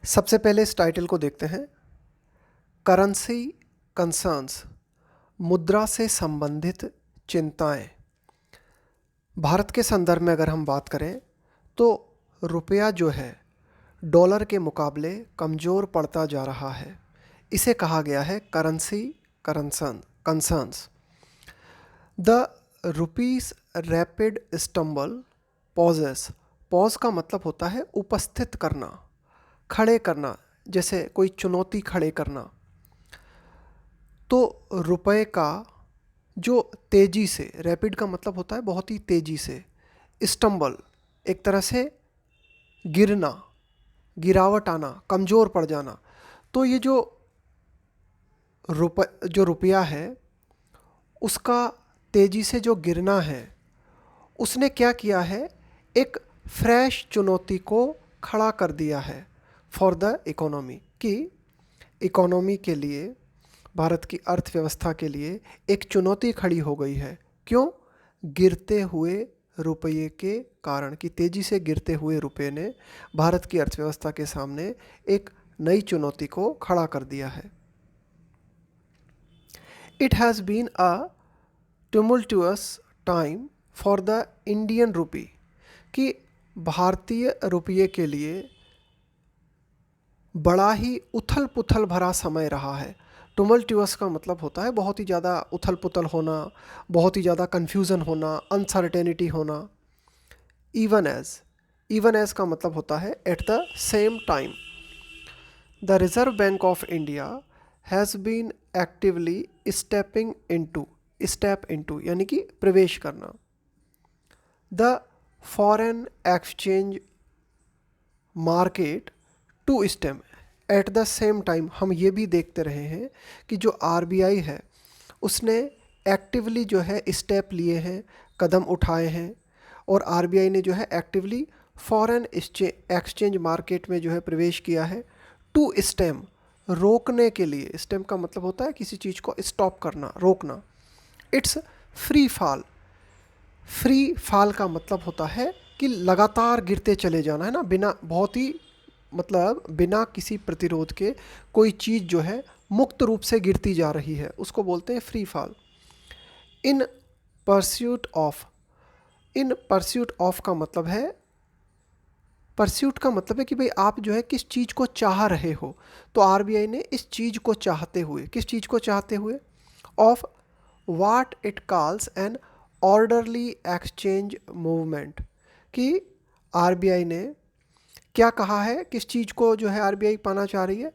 सबसे पहले इस टाइटल को देखते हैं। करेंसी कंसर्न्स, मुद्रा से संबंधित चिंताएं। भारत के संदर्भ में अगर हम बात करें तो रुपया जो है डॉलर के मुकाबले कमज़ोर पड़ता जा रहा है। इसे कहा गया है currency concerns. The rupee's rapid stumble pauses. Pause का मतलब होता है उपस्थित करना, खड़े करना, जैसे कोई चुनौती खड़े करना। तो रुपए का जो तेज़ी से, रैपिड का मतलब होता है बहुत ही तेज़ी से, स्टम्बल एक तरह से गिरना, गिरावट आना, कमज़ोर पड़ जाना। तो ये जो रुपया है उसका तेज़ी से जो गिरना है, उसने क्या किया है, एक फ्रेश चुनौती को खड़ा कर दिया है फॉर द इकोनॉमी, कि इकोनॉमी के लिए, भारत की अर्थव्यवस्था के लिए एक चुनौती खड़ी हो गई है। क्यों? गिरते हुए रुपये के कारण, कि तेज़ी से गिरते हुए रुपये ने भारत की अर्थव्यवस्था के सामने एक नई चुनौती को खड़ा कर दिया है। It has been a tumultuous time for the Indian rupee, कि भारतीय रुपये के लिए बड़ा ही उथल पुथल भरा समय रहा है। टुमल्ट्यूअस का मतलब होता है बहुत ही ज़्यादा उथल पुथल होना, बहुत ही ज़्यादा कन्फ्यूज़न होना, अनसर्टेनिटी होना। इवन एज का मतलब होता है at the same time. The Reserve Bank of India has been actively step into यानी कि प्रवेश करना। The foreign exchange market to stem. At the same time हम ये भी देखते रहे हैं कि जो आरबीआई है उसने एक्टिवली जो है स्टेप लिए हैं, कदम उठाए हैं, और आरबीआई ने जो है एक्टिवली फॉरेन एक्सचेंज मार्केट में जो है प्रवेश किया है। टू स्टेम, रोकने के लिए। स्टेम का मतलब होता है किसी चीज़ को स्टॉप करना, रोकना। इट्स फ्री फॉल का मतलब होता है कि लगातार गिरते चले जाना, है ना, बिना, बहुत ही मतलब बिना किसी प्रतिरोध के कोई चीज़ जो है मुक्त रूप से गिरती जा रही है, उसको बोलते हैं free fall. In pursuit of का मतलब है, परस्यूट का मतलब है कि भाई आप जो है किस चीज़ को चाह रहे हो। तो आरबीआई ने इस चीज़ को चाहते हुए, किस चीज़ को चाहते हुए, of what it calls an orderly exchange movement, कि आरबीआई ने क्या कहा है, किस चीज़ को जो है आरबीआई पाना चाह रही है,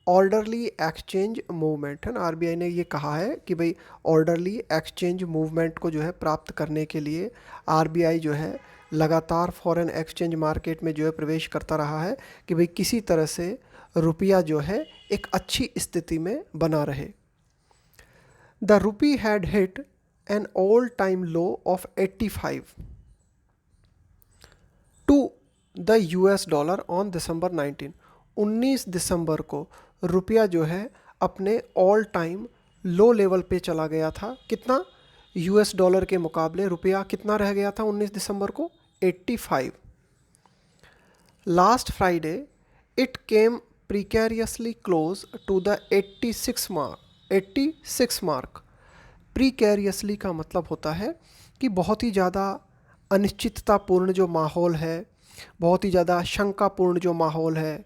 ऑर्डरली एक्सचेंज मूवमेंट, है ना। आरबीआई ने ये कहा है कि भाई ऑर्डरली एक्सचेंज मूवमेंट को जो है प्राप्त करने के लिए आरबीआई जो है लगातार फॉरेन एक्सचेंज मार्केट में जो है प्रवेश करता रहा है, कि भाई किसी तरह से रुपया जो है एक अच्छी स्थिति में बना रहे। The rupee had hit an all time low of 85 to the US dollar on December 19 दिसंबर को रुपया जो है अपने ऑल टाइम लो लेवल पे चला गया था। कितना? यूएस डॉलर के मुकाबले रुपया कितना रह गया था 19 दिसंबर को? 85। Last Friday it came precariously close to the 86 mark. Precariously का मतलब होता है कि बहुत ही ज़्यादा अनिश्चिततापूर्ण जो माहौल है, बहुत ही ज़्यादा शंकापूर्ण जो माहौल है,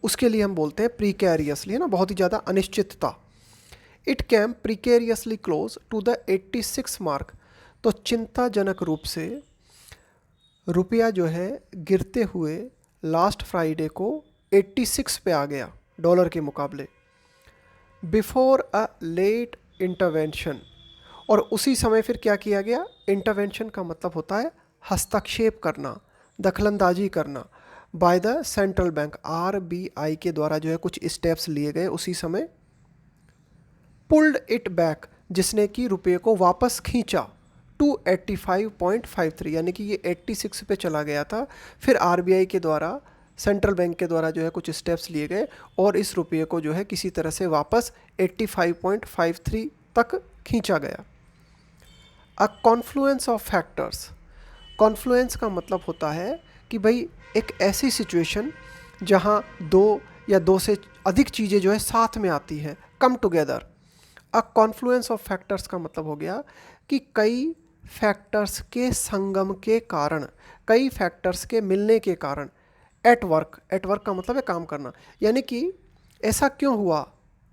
उसके लिए हम बोलते हैं प्रीकैरियसली, है ना, बहुत ही ज़्यादा अनिश्चितता। It came precariously close to the 86 mark. तो चिंताजनक रूप से रुपया जो है गिरते हुए लास्ट फ्राइडे को 86 पे आ गया डॉलर के मुकाबले। बिफोर अ लेट इंटरवेंशन, और उसी समय फिर क्या किया गया? इंटरवेंशन का मतलब होता है हस्तक्षेप करना, दखलंदाजी करना, by the central bank, RBI के द्वारा जो है कुछ स्टेप्स लिए गए उसी समय। पुल्ड इट बैक, जिसने कि रुपये को वापस खींचा टू 85.53, यानी कि ये 86 पे चला गया था। फिर आरबीआई के द्वारा, सेंट्रल बैंक के द्वारा जो है कुछ स्टेप्स लिए गए और इस रुपये को जो है किसी तरह से वापस 85.53 तक खींचा गया। अ कॉन्फ्लुएंस ऑफ फैक्टर्स। कॉन्फ्लुएंस का मतलब होता है कि भाई एक ऐसी सिचुएशन जहां दो या दो से अधिक चीज़ें जो है साथ में आती है, come together. A confluence of factors का मतलब हो गया कि कई फैक्टर्स के संगम के कारण, कई फैक्टर्स के मिलने के कारण। एट वर्क का मतलब है काम करना, यानी कि ऐसा क्यों हुआ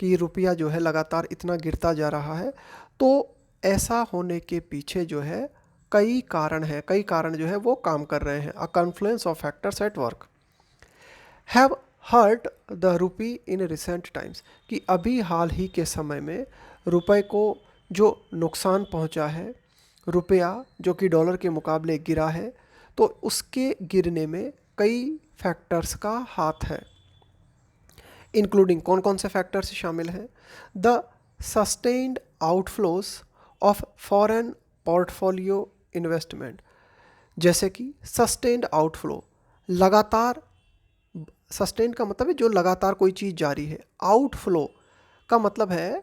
कि रुपया जो है लगातार इतना गिरता जा रहा है। तो ऐसा होने के पीछे जो है कई कारण हैं, कई कारण जो है वो काम कर रहे हैं। A confluence of factors at work have hurt the rupee in recent times, कि अभी हाल ही के समय में रुपए को जो नुकसान पहुंचा है, रुपया जो कि डॉलर के मुकाबले गिरा है, तो उसके गिरने में कई फैक्टर्स का हाथ है। इंक्लूडिंग कौन कौन से फैक्टर्स शामिल हैं? The sustained outflows of foreign portfolio investment, जैसे कि सस्टेन्ड आउटफ्लो, लगातार, सस्टेन का मतलब है जो लगातार कोई चीज़ जारी है, आउटफ्लो का मतलब है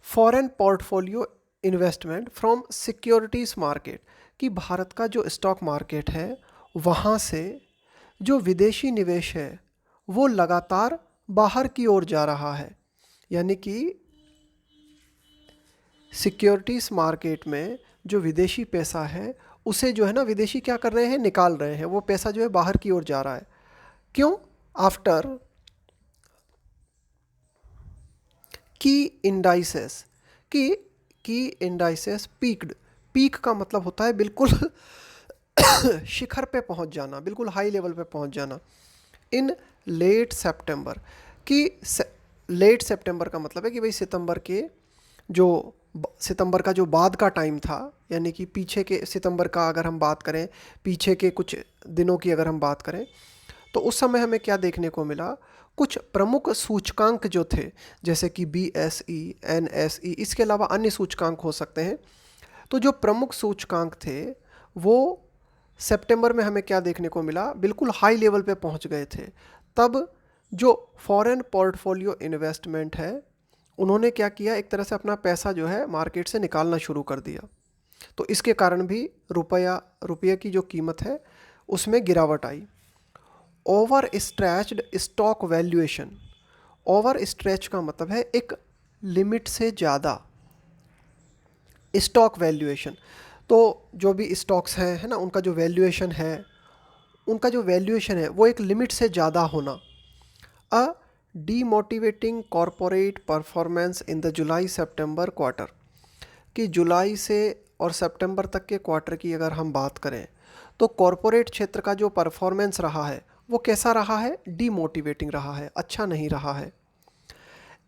foreign portfolio investment from securities market, कि भारत का जो स्टॉक मार्केट है वहाँ से जो विदेशी निवेश है वो लगातार बाहर की ओर जा रहा है। यानी कि सिक्योरिटीज़ मार्केट में जो विदेशी पैसा है उसे जो है ना विदेशी क्या कर रहे हैं, निकाल रहे हैं, वो पैसा जो है बाहर की ओर जा रहा है। क्यों? आफ्टर की इंडाइसेस, की इंडाइसेस पीक्ड, पीक का मतलब होता है बिल्कुल शिखर पे पहुंच जाना, बिल्कुल हाई लेवल पे पहुंच जाना। इन लेट सितंबर, कि लेट सितंबर का मतलब है कि भाई सितंबर के जो सितंबर का जो बाद का टाइम था, यानी कि पीछे के सितंबर का अगर हम बात करें, पीछे के कुछ दिनों की अगर हम बात करें, तो उस समय हमें क्या देखने को मिला, कुछ प्रमुख सूचकांक जो थे जैसे कि BSE, NSE, इसके अलावा अन्य सूचकांक हो सकते हैं। तो जो प्रमुख सूचकांक थे वो सितंबर में हमें क्या देखने को मिला, बिल्कुल हाई लेवल पे पहुंच गए थे। तब जो फॉरेन पोर्टफोलियो इन्वेस्टमेंट है उन्होंने क्या किया, एक तरह से अपना पैसा जो है मार्केट से निकालना शुरू कर दिया। तो इसके कारण भी रुपये की जो कीमत है उसमें गिरावट आई। Over stretched stock valuation, over stretch का मतलब है एक लिमिट से ज़्यादा स्टॉक वैल्यूएशन। तो जो भी स्टॉक्स हैं है ना, उनका जो वैल्यूएशन है, उनका जो वैल्यूएशन है वो एक लिमिट से ज़्यादा होना। A demotivating corporate performance in the July September quarter, कि जुलाई से और सितंबर तक के क्वार्टर की अगर हम बात करें तो कॉरपोरेट क्षेत्र का जो परफॉर्मेंस रहा है वो कैसा रहा है, डीमोटिवेटिंग रहा है, अच्छा नहीं रहा है।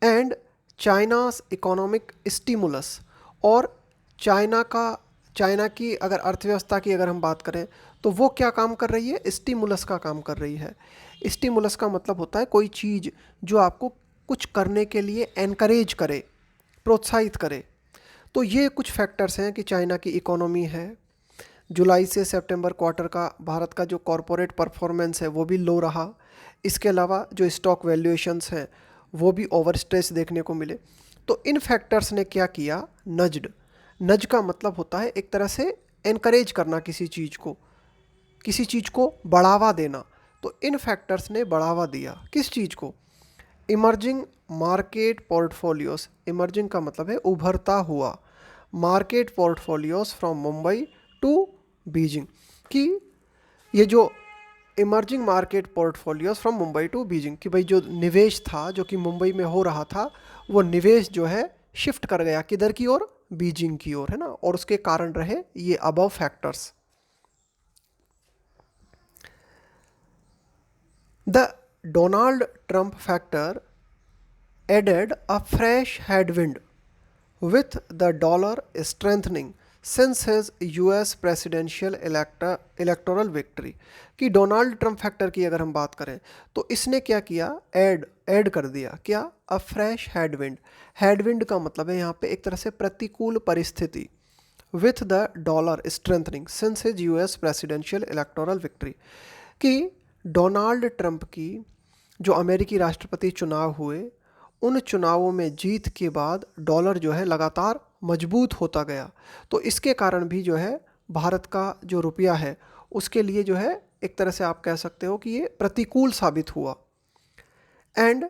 एंड चाइनास इकोनॉमिक स्टिमुलस, और चाइना की अगर अर्थव्यवस्था की अगर हम बात करें तो वो क्या काम कर रही है, स्टिमुलस का काम कर रही है। स्टिमुलस का मतलब होता है कोई चीज़ जो आपको कुछ करने के लिए एनकरेज करे, प्रोत्साहित करे। तो ये कुछ फैक्टर्स हैं कि चाइना की इकोनॉमी है, जुलाई से सितंबर क्वार्टर का भारत का जो कॉरपोरेट परफॉर्मेंस है वो भी लो रहा, इसके अलावा जो स्टॉक वैल्यूएशंस हैं वो भी ओवर स्ट्रेस देखने को मिले। तो इन फैक्टर्स ने क्या किया, नज का मतलब होता है एक तरह से एनकरेज करना किसी चीज़ को बढ़ावा देना। तो इन फैक्टर्स ने बढ़ावा दिया किस चीज़ को, इमर्जिंग मार्केट पोर्टफोलियोज, इमर्जिंग का मतलब है उभरता हुआ, market portfolios from Mumbai to Beijing, कि ये जो emerging market portfolios from Mumbai to Beijing, कि भाई जो निवेश था जो कि मुंबई में हो रहा था वो निवेश जो है शिफ्ट कर गया किधर की ओर, बीजिंग की ओर, है ना। और उसके कारण रहे ये above factors. The Donald Trump factor added a fresh headwind with the dollar strengthening since his US presidential electoral victory, कि डोनाल्ड ट्रंप फैक्टर की अगर हम बात करें तो इसने क्या किया, ऐड कर दिया क्या, अ फ्रेश हेडविंड। हेडविंड का मतलब है यहाँ पे एक तरह से प्रतिकूल परिस्थिति, with the dollar strengthening since his US presidential electoral victory, कि डोनाल्ड ट्रंप की जो अमेरिकी राष्ट्रपति चुनाव हुए उन चुनावों में जीत के बाद डॉलर जो है लगातार मजबूत होता गया। तो इसके कारण भी जो है भारत का जो रुपया है उसके लिए जो है एक तरह से आप कह सकते हो कि ये प्रतिकूल साबित हुआ। And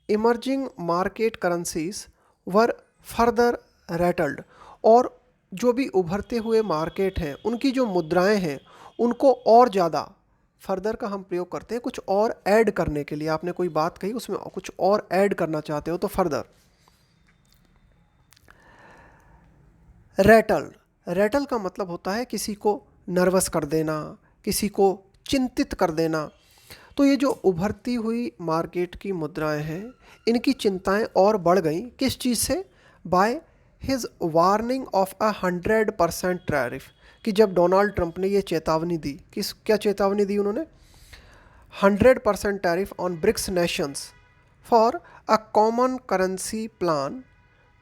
emerging market currencies were further rattled, और जो भी उभरते हुए मार्केट हैं उनकी जो मुद्राएं हैं उनको और ज़्यादा, फर्दर का हम प्रयोग करते हैं कुछ और ऐड करने के लिए, आपने कोई बात कही उसमें कुछ और ऐड करना चाहते हो तो फर्दर। रैटल, रैटल का मतलब होता है किसी को नर्वस कर देना, किसी को चिंतित कर देना। तो ये जो उभरती हुई मार्केट की मुद्राएं हैं इनकी चिंताएं और बढ़ गई, किस चीज़ से? By his warning of 100% tariff, कि जब डोनाल्ड ट्रंप ने ये चेतावनी दी, किस क्या चेतावनी दी उन्होंने? 100% tariff on BRICS nations for a common currency plan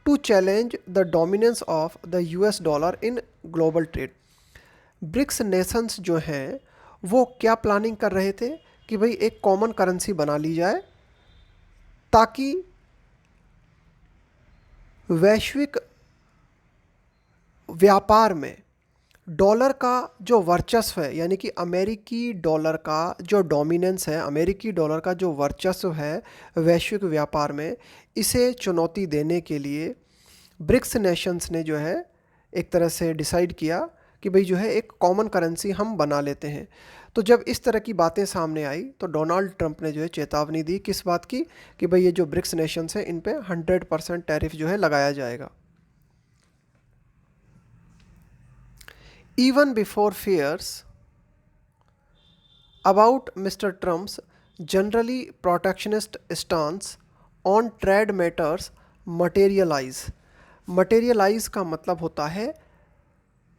to challenge the dominance of the US dollar in global trade. BRICS nations जो हैं वो क्या प्लानिंग कर रहे थे कि भाई एक कॉमन करेंसी बना ली जाए ताकि वैश्विक व्यापार में डॉलर का जो वर्चस्व है, यानी कि अमेरिकी डॉलर का जो डोमिनेंस है, अमेरिकी डॉलर का जो वर्चस्व है वैश्विक व्यापार में, इसे चुनौती देने के लिए ब्रिक्स नेशंस ने जो है एक तरह से डिसाइड किया कि भाई जो है एक कॉमन करेंसी हम बना लेते हैं। तो जब इस तरह की बातें सामने आई तो डोनाल्ड ट्रंप ने जो है चेतावनी दी, किस बात की? कि भाई ये जो ब्रिक्स नेशंस हैं इन पे 100% टैरिफ जो है लगाया जाएगा। Even before fears about Mr. Trump's generally protectionist stance on trade matters materialize, materialize का मतलब होता है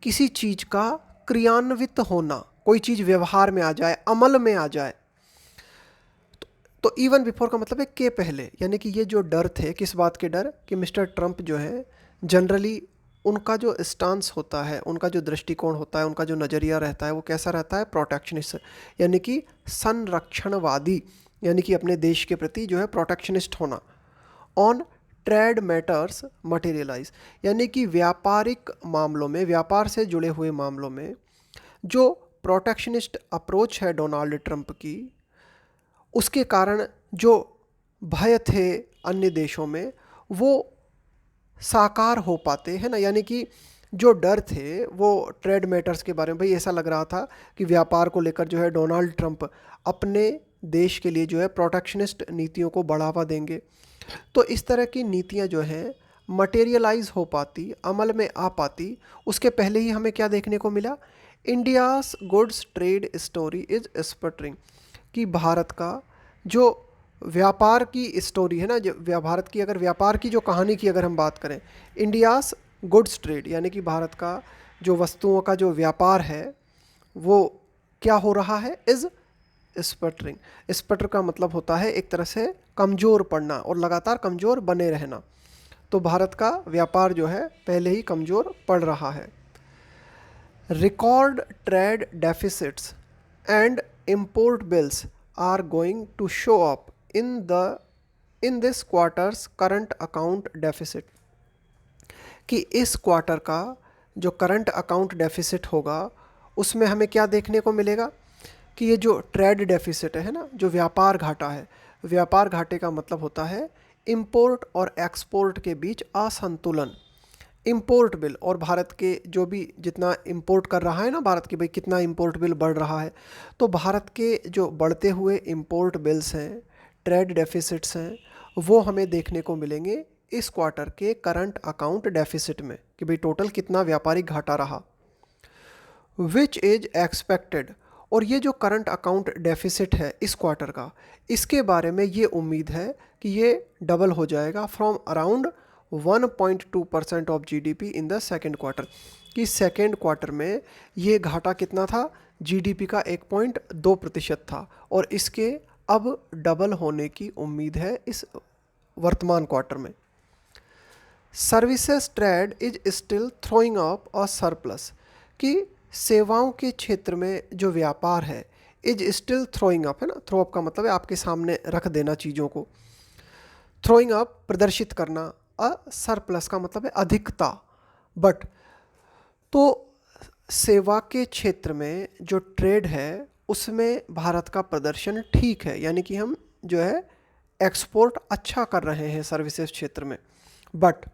किसी चीज़ का क्रियान्वित होना, कोई चीज़ व्यवहार में आ जाए, अमल में आ जाए। तो इवन बिफोर का मतलब है के पहले, यानी कि ये जो डर थे, किस बात के डर? कि मिस्टर ट्रंप जो है जनरली उनका जो स्टांस होता है, उनका जो दृष्टिकोण होता है, उनका जो नज़रिया रहता है वो कैसा रहता है? प्रोटेक्शनिस्ट, यानी कि संरक्षणवादी, यानी कि अपने देश के प्रति जो है प्रोटेक्शनिस्ट होना। ऑन ट्रेड मैटर्स मटेरियलाइज, यानी कि व्यापारिक मामलों में, व्यापार से जुड़े हुए मामलों में जो प्रोटेक्शनिस्ट अप्रोच है डोनाल्ड ट्रंप की, उसके कारण जो भय थे अन्य देशों में वो साकार हो पाते हैं ना। यानी कि जो डर थे वो ट्रेड मैटर्स के बारे में, भाई ऐसा लग रहा था कि व्यापार को लेकर जो है डोनाल्ड ट्रंप अपने देश के लिए जो है प्रोटेक्शनिस्ट नीतियों को बढ़ावा देंगे। तो इस तरह की नीतियां जो हैं मटेरियलाइज हो पाती, अमल में आ पाती, उसके पहले ही हमें क्या देखने को मिला? India's goods trade story is sputtering, कि भारत का जो व्यापार की स्टोरी है ना, जो भारत की, अगर व्यापार की जो कहानी की अगर हम बात करें, इंडियाज़ गुड्स ट्रेड, यानी कि भारत का जो वस्तुओं का जो व्यापार है वो क्या हो रहा है? Is sputtering. स्पटर का मतलब होता है एक तरह से कमज़ोर पड़ना और लगातार कमज़ोर बने रहना। तो भारत का व्यापार जो है पहले ही कमज़ोर पड़ रहा है। Record trade deficits and import bills are going to show up in this quarter's current account deficit, कि इस क्वार्टर का जो करंट अकाउंट डेफिसिट होगा उसमें हमें क्या देखने को मिलेगा? कि ये जो ट्रेड डेफिसिट है ना, जो व्यापार घाटा है, व्यापार घाटे का मतलब होता है इंपोर्ट और एक्सपोर्ट के बीच असंतुलन। इंपोर्ट बिल, और भारत के जो भी जितना इंपोर्ट कर रहा है ना भारत की, भाई कितना इंपोर्ट बिल बढ़ रहा है, तो भारत के जो बढ़ते हुए इंपोर्ट बिल्स हैं, ट्रेड डेफिसिट्स हैं, वो हमें देखने को मिलेंगे इस क्वार्टर के करंट अकाउंट डेफिसिट में, कि भाई टोटल कितना व्यापारिक घाटा रहा। विच इज एक्सपेक्टेड, और ये जो करंट अकाउंट डेफिसिट है इस क्वार्टर का, इसके बारे में ये उम्मीद है कि ये डबल हो जाएगा from around 1.2% of GDP in the second quarter, कि सेकेंड क्वार्टर में ये घाटा कितना था? जीडीपी का 1.2% था, और इसके अब डबल होने की उम्मीद है इस वर्तमान क्वार्टर में। Services trade is still throwing up a surplus, कि सेवाओं के क्षेत्र में जो व्यापार है इज स्टिल थ्रोइंग अप, है ना, थ्रो अप का मतलब है आपके सामने रख देना चीज़ों को, थ्रोइंग अप प्रदर्शित करना, अ सरप्लस का मतलब है अधिकता। बट तो सेवा के क्षेत्र में जो ट्रेड है उसमें भारत का प्रदर्शन ठीक है, यानी कि हम जो है एक्सपोर्ट अच्छा कर रहे हैं सर्विसेज क्षेत्र में। बट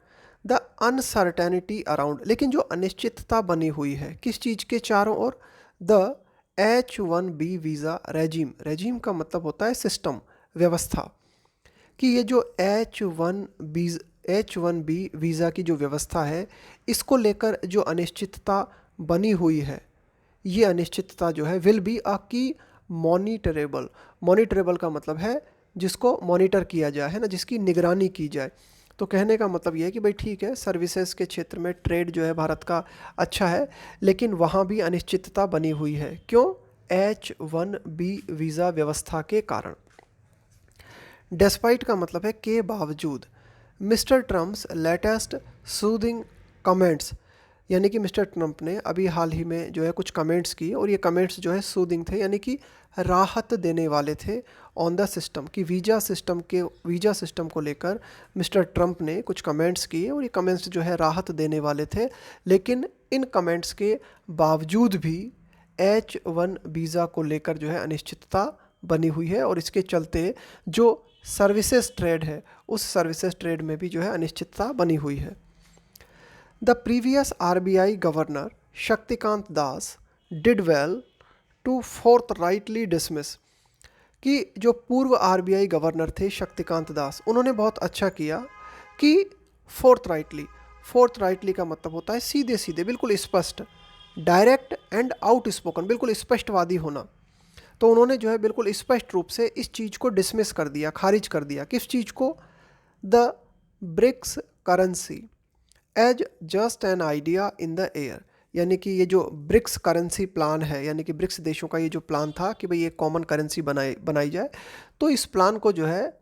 द अनसर्टेनिटी अराउंड, लेकिन जो अनिश्चितता बनी हुई है किस चीज़ के चारों ओर, the H1B visa regime, regime का मतलब होता है सिस्टम, व्यवस्था, कि ये जो H1B वीज़ा की जो व्यवस्था है इसको लेकर जो अनिश्चितता बनी हुई है, ये अनिश्चितता जो है विल बी अ की मॉनिटरेबल, मॉनिटरेबल का मतलब है जिसको मॉनिटर किया जाए, है ना, जिसकी निगरानी की जाए। तो कहने का मतलब ये है कि भाई ठीक है, सर्विसेज के क्षेत्र में ट्रेड जो है भारत का अच्छा है, लेकिन वहाँ भी अनिश्चितता बनी हुई है। क्यों? H1B वीज़ा व्यवस्था के कारण। डेस्पाइट का मतलब है के बावजूद। Mister Trump's latest soothing comments, यानी कि मिस्टर ट्रम्प ने अभी हाल ही में जो है कुछ कमेंट्स किए और ये कमेंट्स जो है सूदिंग थे, यानी कि राहत देने वाले थे ऑन द सिस्टम, कि वीज़ा सिस्टम को लेकर मिस्टर ट्रम्प ने कुछ कमेंट्स किए और ये कमेंट्स जो है राहत देने वाले थे। लेकिन इन कमेंट्स के बावजूद भी H1 वीज़ा को लेकर जो है अनिश्चितता बनी हुई है और इसके चलते जो सर्विसेज ट्रेड है उस सर्विसेज ट्रेड में भी जो है अनिश्चितता बनी हुई है। The previous RBI governor Shaktikanta Das did well to forthrightly dismiss, कि जो पूर्व RBI गवर्नर थे शक्तिकांत दास, उन्होंने बहुत अच्छा किया कि फोर्थराइटली का मतलब होता है सीधे सीधे, बिल्कुल स्पष्ट, डायरेक्ट एंड आउटस्पोकन, बिल्कुल स्पष्टवादी होना। तो उन्होंने जो है बिल्कुल स्पष्ट रूप से इस चीज़ को डिसमिस कर दिया, खारिज कर दिया। किस चीज़ को? The BRICS currency as just an idea in the air, यानी कि ये जो ब्रिक्स करेंसी प्लान है, यानी कि ब्रिक्स देशों का ये जो प्लान था कि भाई ये कॉमन करेंसी बनाई जाए, तो इस प्लान को जो है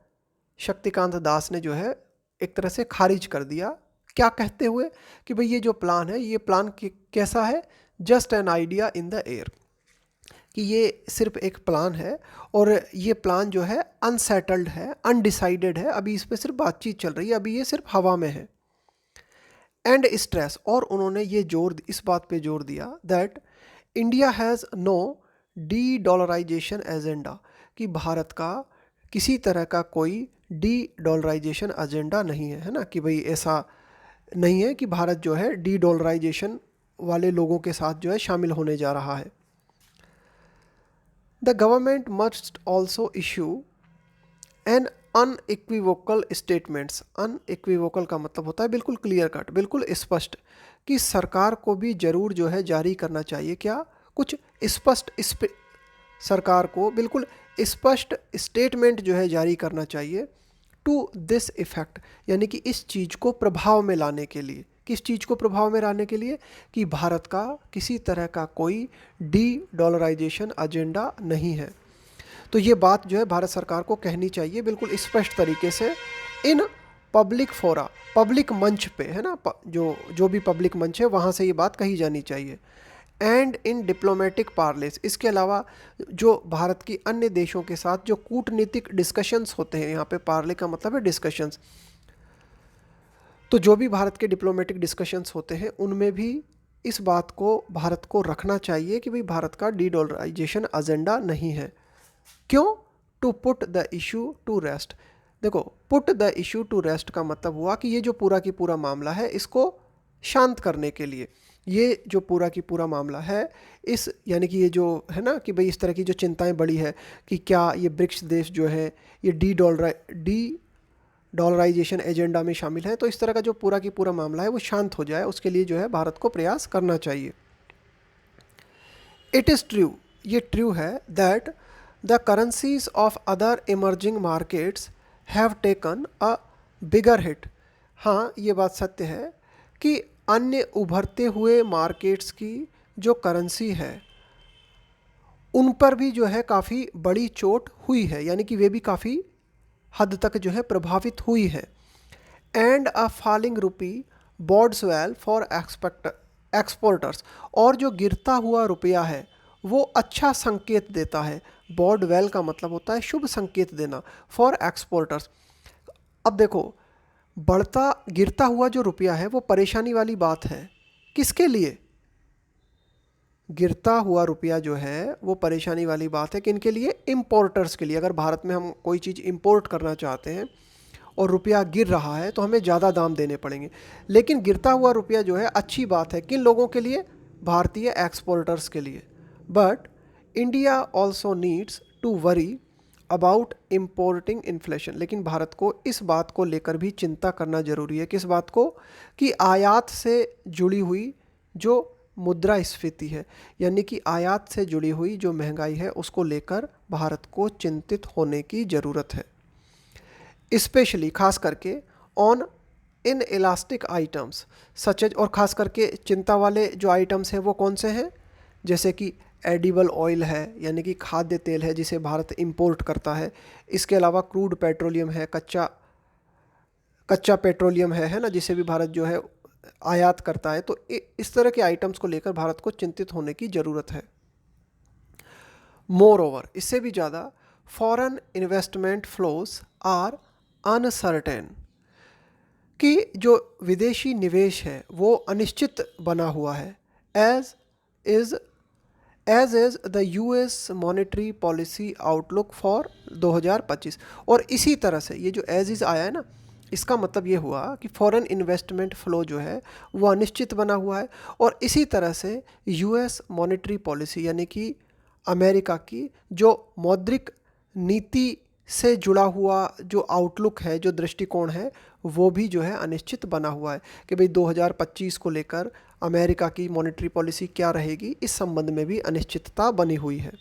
शक्तिकांत दास ने जो है एक तरह से खारिज कर दिया। क्या कहते हुए? कि भाई ये जो प्लान है, ये प्लान कैसा है? Just an idea in the air, कि ये सिर्फ एक प्लान है और ये प्लान जो है अनसेटल्ड है, अनडिसाइडेड है, अभी इस पर सिर्फ बातचीत चल रही है, अभी ये सिर्फ हवा में है। एंड स्ट्रेस, और उन्होंने ये इस बात पे जोर दिया that India has no de dollarisation agenda, कि भारत का किसी तरह का कोई डी डॉलराइजेशन एजेंडा नहीं है ना, कि भाई ऐसा नहीं है कि भारत जो है डी डॉलराइजेशन वाले लोगों के साथ जो है शामिल होने जा रहा है। The government must also issue an unequivocal statements, unequivocal का मतलब होता है बिल्कुल क्लियर कट, बिल्कुल स्पष्ट, कि सरकार को भी ज़रूर जो है जारी करना चाहिए क्या? कुछ स्पष्ट, सरकार को बिल्कुल स्पष्ट स्टेटमेंट जो है जारी करना चाहिए टू दिस इफ़ेक्ट, यानी कि इस चीज़ को प्रभाव में लाने के लिए। किस चीज़ को प्रभाव में लाने के लिए? कि भारत का किसी तरह का कोई डी डॉलराइजेशन एजेंडा नहीं है। तो ये बात जो है भारत सरकार को कहनी चाहिए बिल्कुल स्पष्ट तरीके से इन पब्लिक फोरा, पब्लिक मंच पे, है ना, जो भी पब्लिक मंच है वहाँ से ये बात कही जानी चाहिए। एंड इन डिप्लोमेटिक पार्लेस, इसके अलावा जो भारत की अन्य देशों के साथ जो कूटनीतिक डिस्कशंस होते हैं, यहाँ पे पार्ले का मतलब है डिस्कशंस, तो जो भी भारत के डिप्लोमेटिक डिस्कशंस होते हैं उनमें भी इस बात को भारत को रखना चाहिए कि भाई भारत का डी डॉलराइजेशन एजेंडा नहीं है। क्यों? To put the issue to rest. देखो, put the issue to rest का मतलब हुआ कि ये जो पूरा की पूरा मामला है इसको शांत करने के लिए, ये जो पूरा की पूरा मामला है इस, यानी कि ये जो है ना कि भाई इस तरह की जो चिंताएं बढ़ी है कि क्या ये ब्रिक्स देश जो है ये डी डॉलराइजेशन एजेंडा में शामिल है, तो इस तरह का जो पूरा की पूरा मामला है वो शांत हो जाए, उसके लिए जो है भारत को प्रयास करना चाहिए। इट इज़ ट्रू, ये ट्रू है that the currencies of other emerging markets have taken a bigger hit. हाँ, ये बात सत्य है कि अन्य उभरते हुए मार्केट्स की जो करेंसी है उन पर भी जो है काफ़ी बड़ी चोट हुई है, यानी कि वे भी काफ़ी हद तक जो है प्रभावित हुई है। And a falling rupee bodes well for exporters, और जो गिरता हुआ रुपया है वो अच्छा संकेत देता है। बॉड वेल का मतलब होता है शुभ संकेत देना, फॉर एक्सपोर्टर्स। अब देखो, गिरता हुआ जो रुपया है वो परेशानी वाली बात है। किसके लिए? गिरता हुआ रुपया जो है वो परेशानी वाली बात है। किन के लिए? इम्पोर्टर्स के लिए। अगर भारत में हम कोई चीज़ इंपोर्ट करना चाहते हैं और रुपया गिर रहा है तो हमें ज़्यादा दाम देने पड़ेंगे। लेकिन गिरता हुआ रुपया जो है अच्छी बात है। किन लोगों के लिए? भारतीय एक्सपोर्टर्स के लिए। But India also needs to worry about importing inflation. लेकिन भारत को इस बात को लेकर भी चिंता करना ज़रूरी है। किस बात को? कि आयात से जुड़ी हुई जो मुद्रास्फीति है, यानी कि आयात से जुड़ी हुई जो महंगाई है, उसको लेकर भारत को चिंतित होने की ज़रूरत है। स्पेशली खास करके on inelastic items such as, और ख़ास करके चिंता वाले जो आइटम्स हैं वो कौन से हैं? जैसे कि एडिबल ऑयल है, यानी कि खाद्य तेल है जिसे भारत इंपोर्ट करता है। इसके अलावा क्रूड पेट्रोलियम है, कच्चा पेट्रोलियम है ना, जिसे भी भारत जो है आयात करता है। तो इस तरह के आइटम्स को लेकर भारत को चिंतित होने की ज़रूरत है। मोर ओवर, इससे भी ज़्यादा, foreign investment flows are uncertain, कि जो विदेशी निवेश है वो अनिश्चित बना हुआ है। As is the US monetary policy outlook for 2025। और इसी तरह से ये जो एज इज़ आया है ना, इसका मतलब ये हुआ कि फॉरेन इन्वेस्टमेंट फ़्लो जो है वो अनिश्चित बना हुआ है। और इसी तरह से यूएस मॉनेटरी पॉलिसी, यानी कि अमेरिका की जो मौद्रिक नीति से जुड़ा हुआ जो आउटलुक है, जो दृष्टिकोण है, वो भी जो है अनिश्चित बना हुआ है कि भाई 2025 को लेकर अमेरिका की मॉनेटरी पॉलिसी क्या रहेगी, इस संबंध में भी अनिश्चितता बनी हुई है।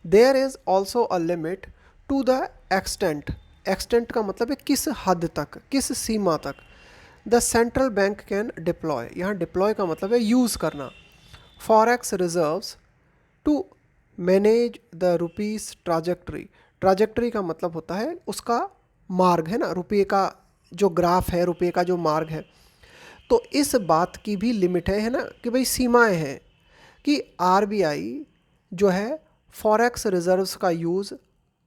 There is also a limit to the extent, extent का मतलब है किस हद तक, किस सीमा तक the central bank can deploy, यहाँ डिप्लॉय का मतलब है यूज़ करना, forex reserves to manage the rupee's trajectory. Trajectory का मतलब होता है उसका मार्ग है ना, रुपये का जो ग्राफ है, रुपये का जो मार्ग है। तो इस बात की भी लिमिट है ना, कि भाई सीमाएं हैं कि आरबीआई जो है फॉरेक्स रिजर्व्स का यूज़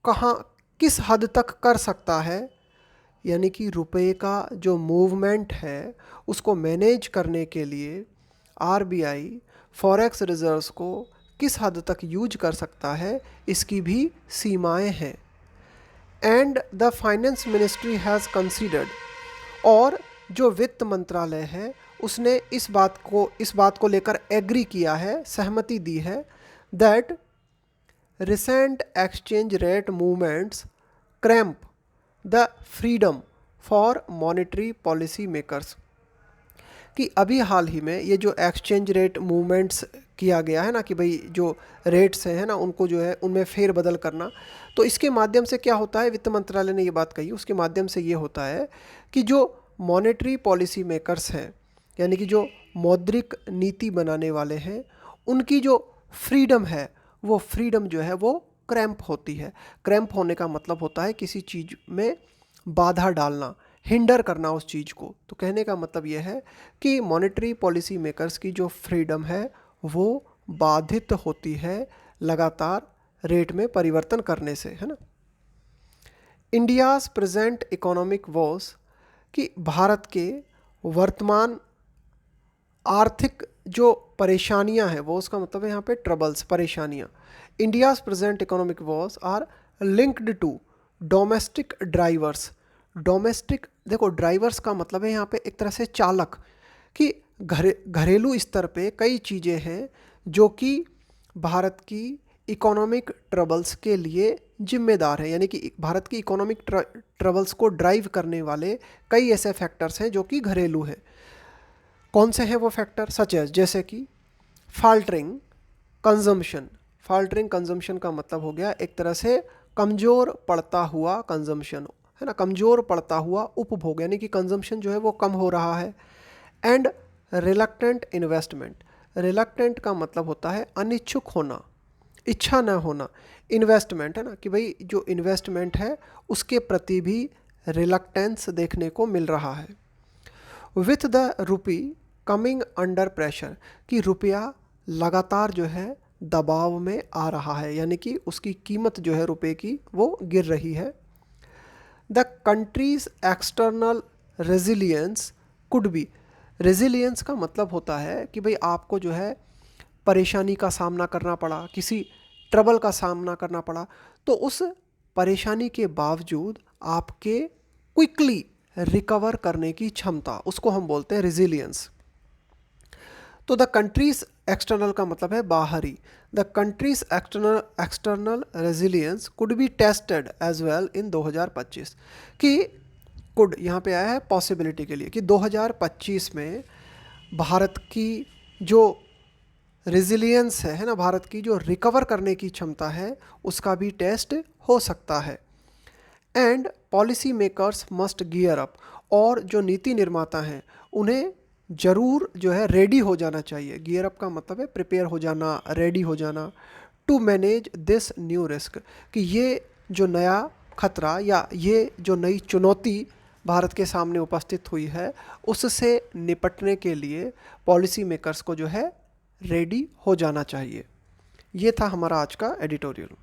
कहाँ, किस हद तक कर सकता है, यानी कि रुपये का जो मूवमेंट है उसको मैनेज करने के लिए आरबीआई फॉरेक्स रिजर्व्स को किस हद तक यूज कर सकता है, इसकी भी सीमाएं हैं। And the finance ministry has considered, और जो वित्त मंत्रालय है उसने इस बात को लेकर एग्री किया है, सहमति दी है, that recent exchange rate movements cramp the freedom for monetary policy makers, कि अभी हाल ही में ये जो एक्सचेंज रेट मूवमेंट्स किया गया है ना, कि भाई जो रेट्स हैं ना उनको जो है उनमें फेरबदल करना, तो इसके माध्यम से क्या होता है, वित्त मंत्रालय ने ये बात कही, उसके माध्यम से ये होता है कि जो मॉनेटरी पॉलिसी मेकर्स हैं, यानी कि जो मौद्रिक नीति बनाने वाले हैं, उनकी जो फ्रीडम है वो फ्रीडम जो है वो क्रैम्प होती है। क्रैम्प होने का मतलब होता है किसी चीज़ में बाधा डालना, हिंडर करना उस चीज़ को। तो कहने का मतलब यह है कि मॉनेटरी पॉलिसी मेकर्स की जो फ्रीडम है वो बाधित होती है लगातार रेट में परिवर्तन करने से, है ना। इंडियाज़ प्रेजेंट इकोनॉमिक वॉस, कि भारत के वर्तमान आर्थिक जो परेशानियां हैं, वो उसका मतलब है यहाँ पे ट्रबल्स, परेशानियां। India's present economic woes are linked to domestic drivers. Domestic, देखो ड्राइवर्स का मतलब है यहाँ पे एक तरह से चालक, कि घरेलू स्तर पे कई चीज़ें हैं जो कि भारत की इकोनॉमिक ट्रबल्स के लिए जिम्मेदार है, यानी कि भारत की इकोनॉमिक ट्रबल्स को ड्राइव करने वाले कई ऐसे फैक्टर्स हैं जो कि घरेलू हैं। कौन से हैं वो फैक्टर? सच एज, जैसे कि फाल्टरिंग कंजम्पशन। फाल्टरिंग कंजम्पशन का मतलब हो गया एक तरह से कमज़ोर पड़ता हुआ कंजम्पशन, है ना, कमज़ोर पड़ता हुआ उपभोग, यानी कि कंजम्पशन जो है वो कम हो रहा है। And reluctant investment. रिलक्टेंट का मतलब होता है अनिच्छुक होना, इच्छा न होना। इन्वेस्टमेंट है ना, कि भाई जो इन्वेस्टमेंट है उसके प्रति भी रिलक्टेंस देखने को मिल रहा है। With the rupee coming under pressure, कि रुपया लगातार जो है दबाव में आ रहा है, यानी कि उसकी कीमत जो है रुपए की वो गिर रही है। The country's external resilience could B. Resilience का मतलब होता है कि भाई आपको जो है परेशानी का सामना करना पड़ा, किसी ट्रबल का सामना करना पड़ा, तो उस परेशानी के बावजूद आपके क्विकली रिकवर करने की क्षमता, उसको हम बोलते हैं रेजिलियंस। तो द कंट्रीज एक्सटर्नल का मतलब है बाहरी। The country's external resilience could be tested as well in 2025 कि कुड यहाँ पे आया है पॉसिबिलिटी के लिए कि 2025 में भारत की जो रेजिलियंस है ना, भारत की जो रिकवर करने की क्षमता है उसका भी टेस्ट हो सकता है। And policy makers must gear up, और जो नीति निर्माता हैं उन्हें ज़रूर जो है रेडी हो जाना चाहिए। गियर अप का मतलब है प्रिपेयर हो जाना, रेडी हो जाना, to manage this new risk, कि ये जो नया खतरा या ये जो नई चुनौती भारत के सामने उपस्थित हुई है उससे निपटने के लिए पॉलिसी मेकर्स को जो है रेडी हो जाना चाहिए। ये था हमारा आज का एडिटोरियल।